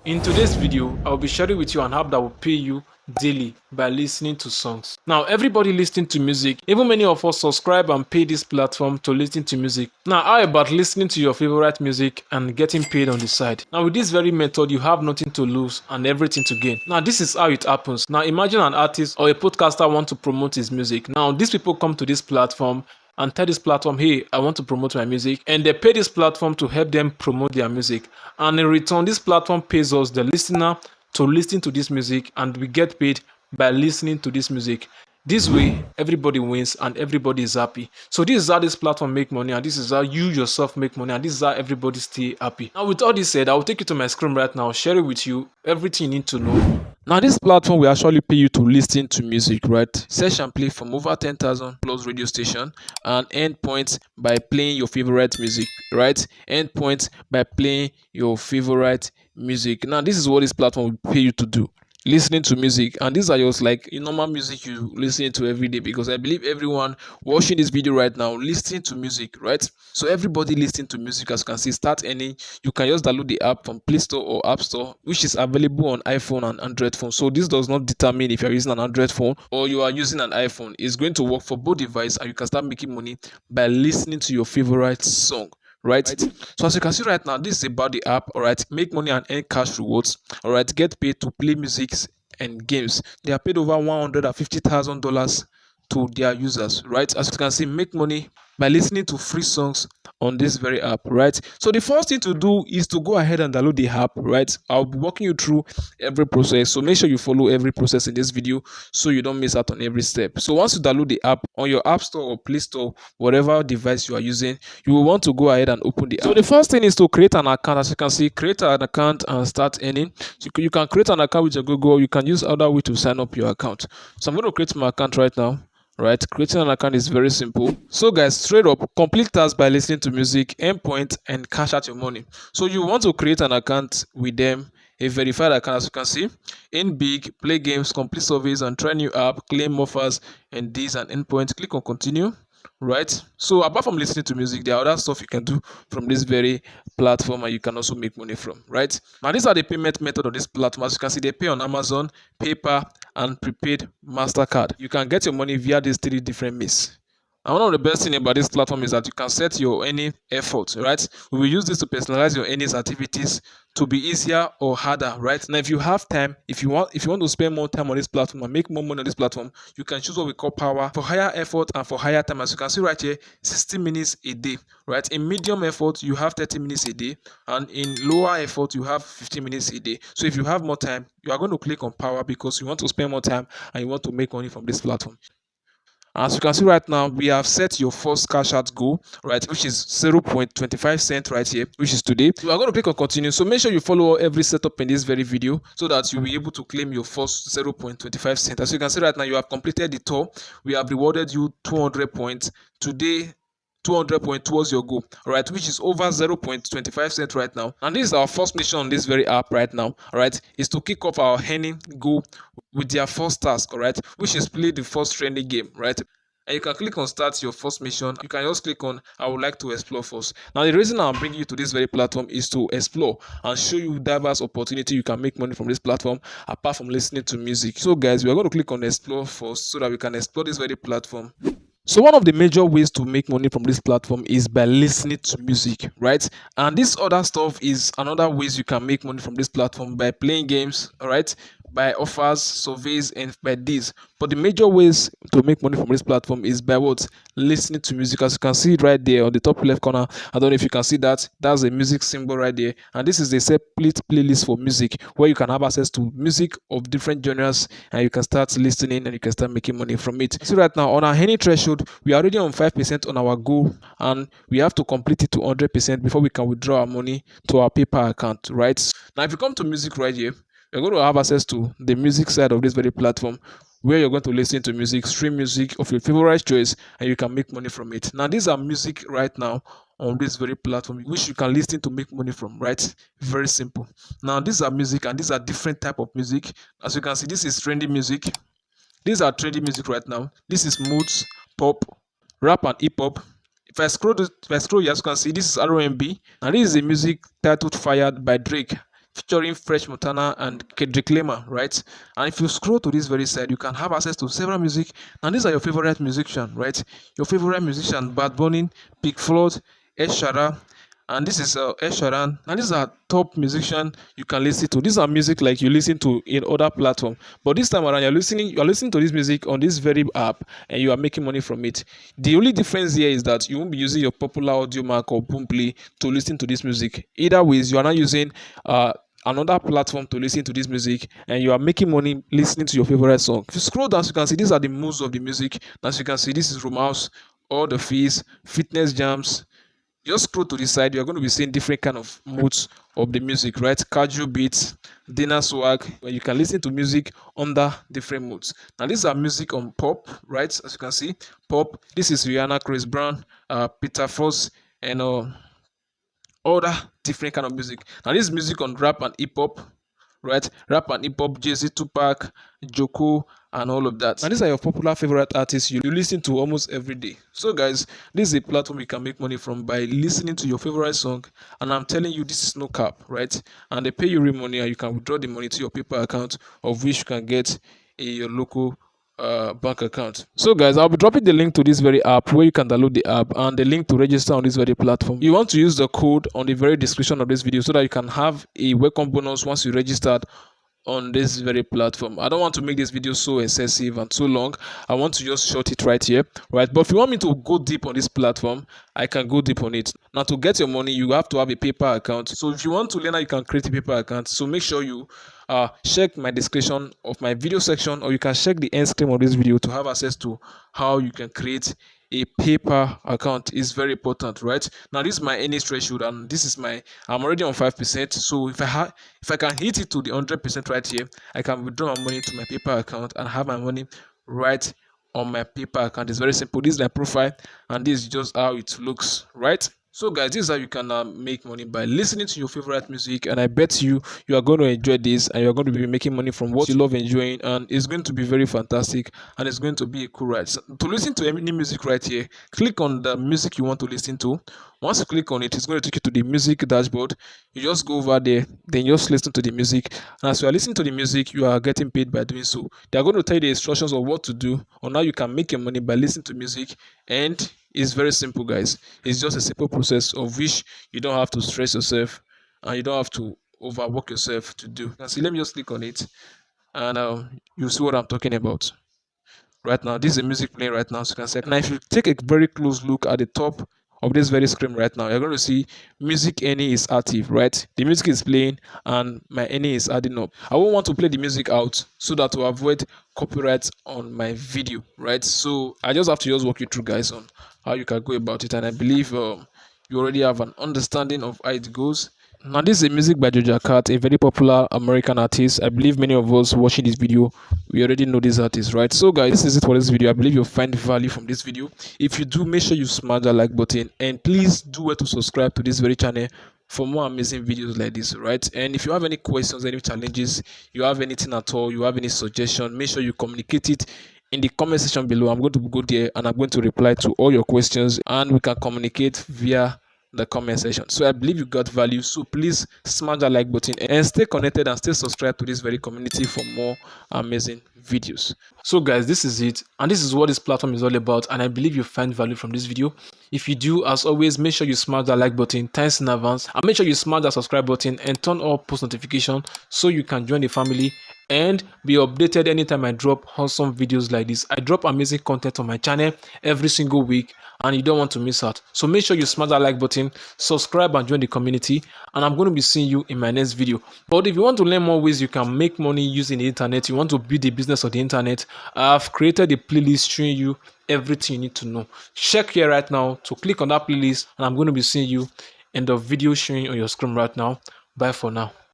In today's video, I'll be sharing with you an app that will pay you daily by listening to songs. Now, everybody listening to music, even many of us subscribe and pay this platform to listen to music. Now, how about listening to your favorite music and getting paid on the side? Now, with this very method, you have nothing to lose and everything to gain. Now, this is how it happens. Now, imagine an artist or a podcaster want to promote his music. Now, these people come to this platform and tell this platform, hey, I want to promote my music, and they pay this platform to help them promote their music. And in return, this platform pays us, the listener, to listen to this music, and we get paid by listening to this music. This way, everybody wins and everybody is happy. So this is how this platform make money, and this is how you yourself make money, and this is how everybody stay happy. Now, with all this said, I will take you to my screen right now, share it with you, everything you need to know. Now, this platform will actually pay you to listen to music, right? Search and play from over 10,000 plus radio station, and earn points by playing your favorite music, right? Earn points by playing your favorite music. Now, this is what this platform will pay you to do. Listening to music, and these are just like normal music you listen to every day, because I believe everyone watching this video right now listening to music, right? So everybody listening to music, as you can see, start any. You can just download the app from Play Store or App Store, which is available on iPhone and Android phone. So this does not determine if you're using an Android phone or you are using an iPhone. It's going to work for both devices, and you can start making money by listening to your favorite song, right? So as you can see right now, this is about the app. All right, make money and earn cash rewards. All right, get paid to play music and games. They are paid over $150,000 to their users, right? As you can see, make money by listening to free songs on this very app, right? So the first thing to do is to go ahead and download the app, right? I'll be walking you through every process, so make sure you follow every process in this video so you don't miss out on every step. So once you download the app on your App Store or Play Store, whatever device you are using, you will want to go ahead and open the app. So the first thing is to create an account. As you can see, create an account and start earning. So you can create an account with your Google. You can use other way to sign up your account. So I'm going to create my account right now. Right, creating an account is very simple. So guys, straight up, complete tasks by listening to music, earn points, and cash out your money. So you want to create an account with them, a verified account. As you can see, in big, play games, complete surveys, and try new app, claim offers, and these and endpoints. Click on continue. Right, so apart from listening to music, there are other stuff you can do from this very platform, and you can also make money from. Right, now these are the payment method of this platform. As you can see, they pay on Amazon, PayPal, and prepaid MasterCard. You can get your money via these three different means. And one of the best thing about this platform is that you can set your any effort, right? We will use this to personalize your earnings activities to be easier or harder, right? Now, if you have time, if you want to spend more time on this platform and make more money on this platform, you can choose what we call power for higher effort and for higher time. As you can see right here, 60 minutes a day, right? In medium effort, you have 30 minutes a day, and in lower effort, you have 15 minutes a day. So if you have more time, you are going to click on power because you want to spend more time and you want to make money from this platform. As you can see right now, we have set your first cash out goal, right, which is 0.25 cent right here, which is today. We are going to click on continue. So make sure you follow every setup in this very video so that you'll be able to claim your first 0.25 cent. As you can see right now, you have completed the tour. We have rewarded you 200 points today. 200 points towards your goal, right, which is over 0.25 cent right now. And this is our first mission on this very app right now, right, is to kick off our earning goal with their first task, all right, which is play the first training game, right? And you can click on start your first mission. You can just click on I would like to explore first. Now the reason I'm bringing you to this very platform is to explore and show you diverse opportunity you can make money from this platform apart from listening to music. So guys, we are going to click on explore first so that we can explore this very platform. So one of the major ways to make money from this platform is by listening to music, right? And this other stuff is another ways you can make money from this platform by playing games, all right? By offers, surveys, and by this. But the major ways to make money from this platform is by what? Listening to music. As you can see it right there on the top left corner. I don't know if you can see that. That's a music symbol right there. And this is a separate playlist for music where you can have access to music of different genres and you can start listening and you can start making money from it. So right now on our earning threshold, we are already on 5% on our goal, and we have to complete it to 100% before we can withdraw our money to our PayPal account, right? Now if you come to music right here, you're going to have access to the music side of this very platform where you're going to listen to music, stream music of your favorite choice, and you can make money from it. Now, these are music right now on this very platform, which you can listen to make money from, right? Very simple. Now, these are music, and these are different type of music. As you can see, this is trendy music. These are trendy music right now. This is moods, pop, rap, and hip hop. If I scroll, here, as you can see, this is R&B, and this is a music titled "Fired" by Drake, featuring Fresh Montana and Kendrick Lamar, right? And if you scroll to this very side, you can have access to several music, and these are your favorite musician, right? Your favorite musician: Bad Bunny, Big Floyd, Ed Sheeran, and this is Ed Sheeran. And these are top musician you can listen to. These are music like you listen to in other platform, but this time around you're listening to this music on this very app, and you are making money from it. The only difference here is that you won't be using your popular audio mark or Boomplay to listen to this music. Either ways, you are not using another platform to listen to this music, and you are making money listening to your favorite song. If you scroll down, you can see these are the modes of the music. As you can see, this is room house, all the fees, fitness jams. Just scroll to the side, you're going to be seeing different kind of modes of the music, right? Casual beats, dinner swag, where you can listen to music under different modes. Now these are music on pop, right? As you can see, pop. This is Rihanna, Chris Brown, Peter Foss, and other different kind of music. Now this is music on rap and hip hop, right? Rap and hip hop, Jay-Z, Tupac, Joko, and all of that. And these are your popular favorite artists you listen to almost every day. So guys, this is a platform you can make money from by listening to your favorite song. And I'm telling you, this is no cap, right? And they pay you real money, and you can withdraw the money to your PayPal account, of which you can get your local bank account. So guys, I'll be dropping the link to this very app where you can download the app, and the link to register on this very platform. You want to use the code on the very description of this video so that you can have a welcome bonus once you registered on this very platform. I don't want to make this video so excessive and so long. I want to just short it right here, right? But if you want me to go deep on this platform, I can go deep on it. Now, to get your money, you have to have a PayPal account. So if you want to learn how you can create a PayPal account, so make sure you check my description of my video section, or you can check the end screen of this video to have access to how you can create a PayPal account. Is very important, right? Now this is my earnings threshold, and this is my, I'm already on 5%. So if I can hit it to the 100% right here, I can withdraw my money to my PayPal account and have my money right on my PayPal account. It's very simple. This is my profile, and this is just how it looks, right? So guys, this is how you can make money by listening to your favorite music, and I bet you are going to enjoy this, and you're going to be making money from what you love enjoying, and it's going to be very fantastic, and it's going to be a cool ride. So, to listen to any music right here, click on the music you want to listen to. Once you click on it, it's going to take you to the music dashboard. You just go over there, then you just listen to the music, and as you are listening to the music, you are getting paid by doing so. They are going to tell you the instructions of what to do on how you can make your money by listening to music, and it's very simple, guys. It's just a simple process of which you don't have to stress yourself, and you don't have to overwork yourself to do. Now, see, let me just click on it, and you'll see what I'm talking about. Right now, this is the music playing right now, so you can see. Now if you take a very close look at the top of this very screen right now, you're going to see music any is active, right? The music is playing, and my any is adding up. I won't want to play the music out so that to avoid copyright on my video, right? So I just have to just walk you through, guys, on how you can go about it, and I believe you already have an understanding of how it goes. Now this is a music by Georgia Cat, a very popular American artist. I believe many of us watching this video, we already know this artist, right? So guys, this is it for this video. I believe you'll find value from this video. If you do, make sure you smash that like button, and please do well to subscribe to this very channel for more amazing videos like this, right? And if you have any questions, any challenges, you have anything at all, you have any suggestion, make sure you communicate it in the comment section below. I'm going to go there, and I'm going to reply to all your questions, and we can communicate via the comment section. So I believe you got value, so please smash that like button and stay connected and stay subscribed to this very community for more amazing videos. So guys, this is it, and this is what this platform is all about, and I believe you find value from this video. If you do, as always, make sure you smash that like button, thanks in advance, and make sure you smash that subscribe button and turn on post notification so you can join the family and be updated anytime I drop awesome videos like this. I drop amazing content on my channel every single week, and you don't want to miss out. So make sure you smash that like button, subscribe, and join the community, and I'm going to be seeing you in my next video. But if you want to learn more ways you can make money using the internet, you want to build a business on the internet, I've created a playlist showing you everything you need to know. Check here right now to click on that playlist, and I'm going to be seeing you in the video showing on your screen right now. Bye for now.